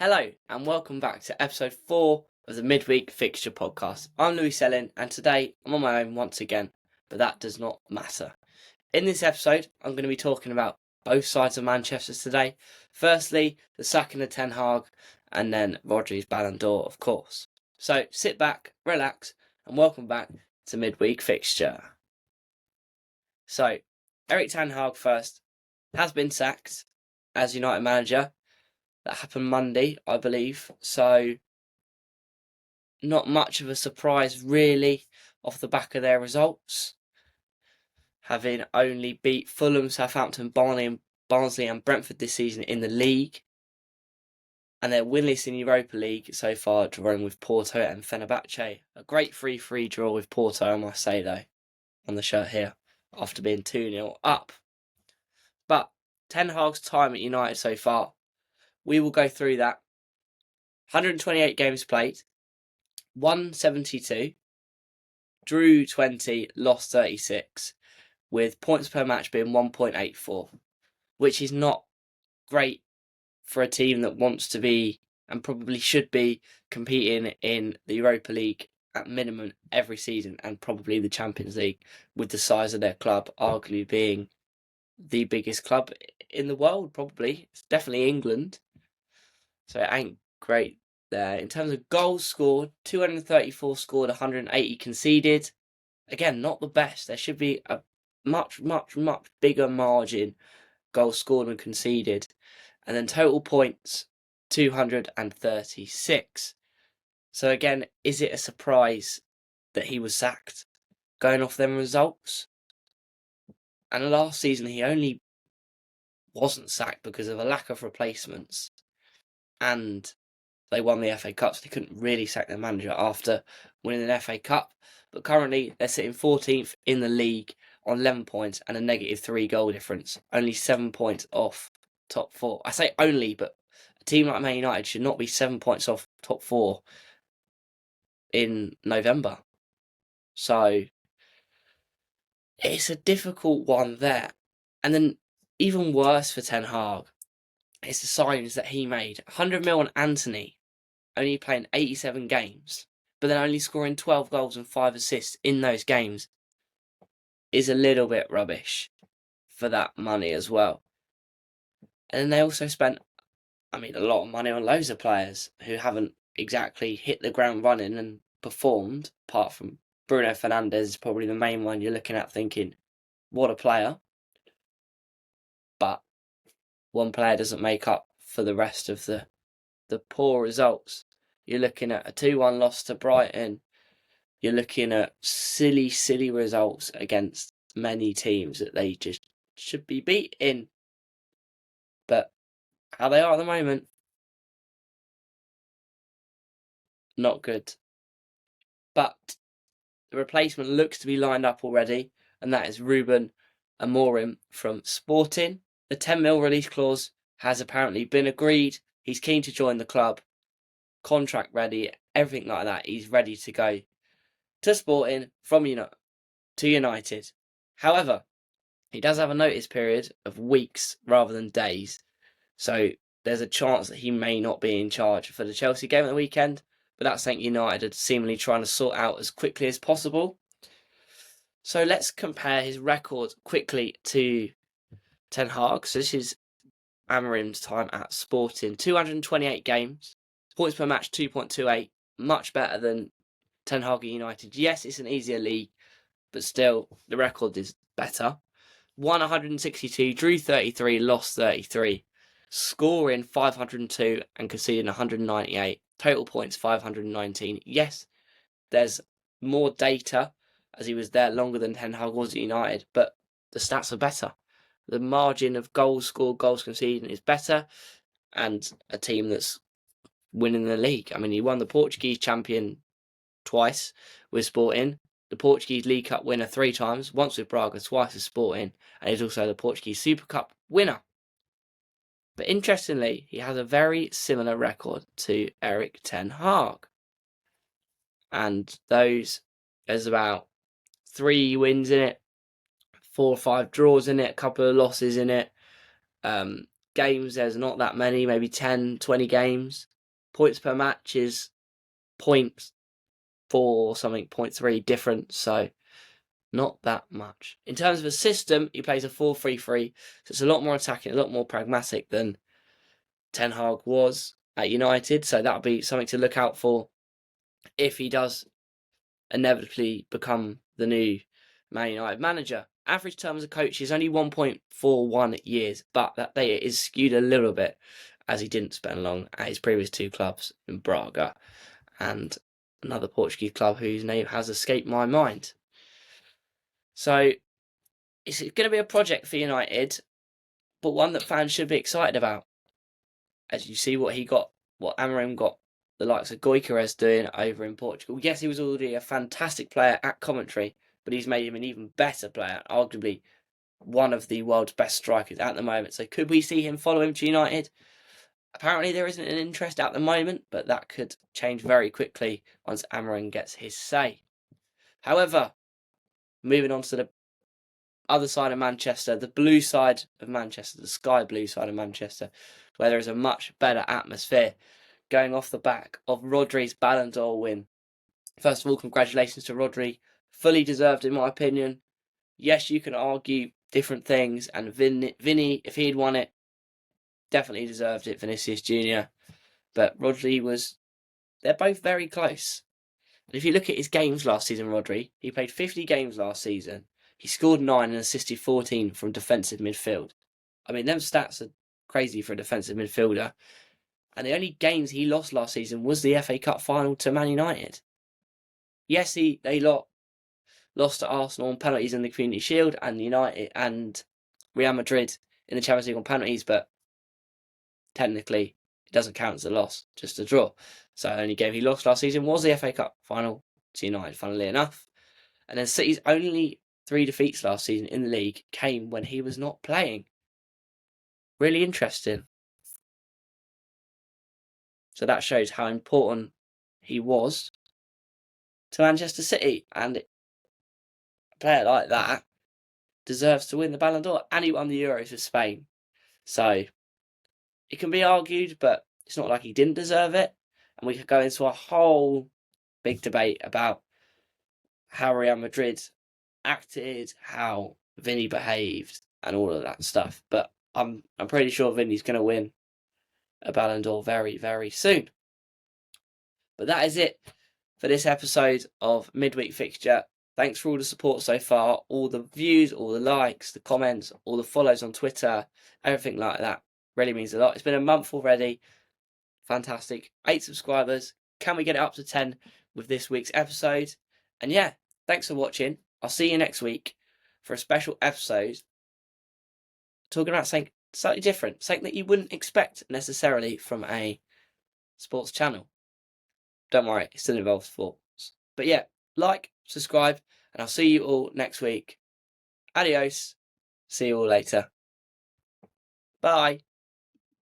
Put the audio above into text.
Hello and welcome back to episode 4 of the Midweek Fixture podcast. I'm Louis Sellin and today I'm on my own once again, but that does not matter. In this episode, I'm going to be talking about both sides of Manchester today. Firstly, the sacking of Ten Hag and then Rodri's Ballon d'Or, of course. So sit back, relax and welcome back to Midweek Fixture. So, Erik Ten Hag first has been sacked as United manager. That happened Monday, I believe. So, not much of a surprise, really, off the back of their results. Having only beat Fulham, Southampton, Barnsley and Brentford this season in the league. And they're winless in Europa League so far, drawing with Porto and Fenerbahce. A great 3-3 draw with Porto, I must say, though, on the shirt here, after being 2-0 up. But Ten Hag's time at United so far, we will go through that. 128 games played, won 72, drew 20, lost 36, with points per match being 1.84, which is not great for a team that wants to be and probably should be competing in the Europa League at minimum every season and probably the Champions League, with the size of their club arguably being the biggest club in the world, probably. It's definitely England. So it ain't great there. In terms of goals scored, 234 scored, 180 conceded. Again, not the best. There should be a much bigger margin goals scored and conceded. And then total points, 236. So again, is it a surprise that he was sacked going off them results? And last season he only wasn't sacked because of a lack of replacements. And they won the FA Cup, so they couldn't really sack their manager after winning an FA Cup. But currently, they're sitting 14th in the league on 11 points and a negative 3 goal difference. Only 7 points off top 4. I say only, but a team like Man United should not be 7 points off top 4 in November. So, it's a difficult one there. And then, even worse for Ten Hag, it's the signings that he made. 100 mil on Anthony, only playing 87 games, but then only scoring 12 goals and 5 assists in those games is a little bit rubbish for that money as well. And then they also spent, a lot of money on loads of players who haven't exactly hit the ground running and performed, apart from Bruno Fernandes is probably the main one you're looking at thinking, what a player. But one player doesn't make up for the rest of the poor results. You're looking at a 2-1 loss to Brighton. You're looking at silly results against many teams that they just should be beating. But how they are at the moment, not good. But the replacement looks to be lined up already, and that is Ruben Amorim from Sporting. The 10 mil release clause has apparently been agreed. He's keen to join the club. Contract ready, everything like that. He's ready to go to Sporting from to United. However, he does have a notice period of weeks rather than days. So there's a chance that he may not be in charge for the Chelsea game at the weekend. But that's something United are seemingly trying to sort out as quickly as possible. So let's compare his record quickly to Ten Hag. So this is Amorim's time at Sporting. 228 games. Points per match, 2.28. Much better than Ten Hag at United. Yes, it's an easier league, but still, the record is better. Won 162, drew 33, lost 33. Scoring 502 and conceding 198. Total points 519. Yes, there's more data as he was there longer than Ten Hag was at United, but the stats are better. The margin of goals scored, goals conceded is better, and a team that's winning the league. He won the Portuguese champion twice with Sporting, the Portuguese League Cup winner 3 times, once with Braga, twice with Sporting, and he's also the Portuguese Super Cup winner. But interestingly, he has a very similar record to Erik Ten Hag. And there's about 3 wins in it, 4 or 5 draws in it, a couple of losses in it. games, there's not that many, maybe 10, 20 games. Points per match is 0.4 something, 0.3 different, so not that much. In terms of a system, he plays a 4-3-3, so it's a lot more attacking, a lot more pragmatic than Ten Hag was at United, so that'll be something to look out for if he does inevitably become the new Man United manager. Average term as a coach is only 1.41 years, but that data is skewed a little bit as he didn't spend long at his previous two clubs in Braga and another Portuguese club whose name has escaped my mind. So it's going to be a project for United, but one that fans should be excited about. As you see what Amorim got the likes of Gyökeres doing over in Portugal. Yes, he was already a fantastic player at Coventry, but he's made him an even better player, arguably one of the world's best strikers at the moment. So could we see him follow him to United? Apparently there isn't an interest at the moment, but that could change very quickly once Amorim gets his say. However, moving on to the other side of Manchester, the blue side of Manchester, the sky blue side of Manchester, where there is a much better atmosphere, going off the back of Rodri's Ballon d'Or win. First of all, congratulations to Rodri. Fully deserved, in my opinion. Yes, you can argue different things, and Vinny, if he'd won it, definitely deserved it, Vinicius Jr. But Rodri they're both very close. And if you look at his games last season, Rodri, he played 50 games last season. He scored 9 and assisted 14 from defensive midfield. I mean, them stats are crazy for a defensive midfielder. And the only games he lost last season was the FA Cup final to Man United. Yes, they lost to Arsenal on penalties in the Community Shield and United and Real Madrid in the Champions League on penalties, but technically it doesn't count as a loss, just a draw. So the only game he lost last season was the FA Cup final to United, funnily enough. And then City's only 3 defeats last season in the league came when he was not playing. Really interesting. So that shows how important he was to Manchester City. And a player like that deserves to win the Ballon d'Or. And he won the Euros with Spain. So it can be argued, but it's not like he didn't deserve it. And we could go into a whole big debate about how Real Madrid acted, how Vinny behaved, and all of that stuff. But I'm pretty sure Vinny's going to win a Ballon d'Or very, very soon. But that is it for this episode of Midweek Fixture. Thanks for all the support so far, all the views, all the likes, the comments, all the follows on Twitter, everything like that. Really means a lot. It's been a month already. Fantastic. 8 subscribers. Can we get it up to 10 with this week's episode? And yeah, thanks for watching. I'll see you next week for a special episode talking about something slightly different, something that you wouldn't expect necessarily from a sports channel. Don't worry, it still involves sports. But yeah, like, subscribe, and I'll see you all next week. Adios. See you all later. Bye.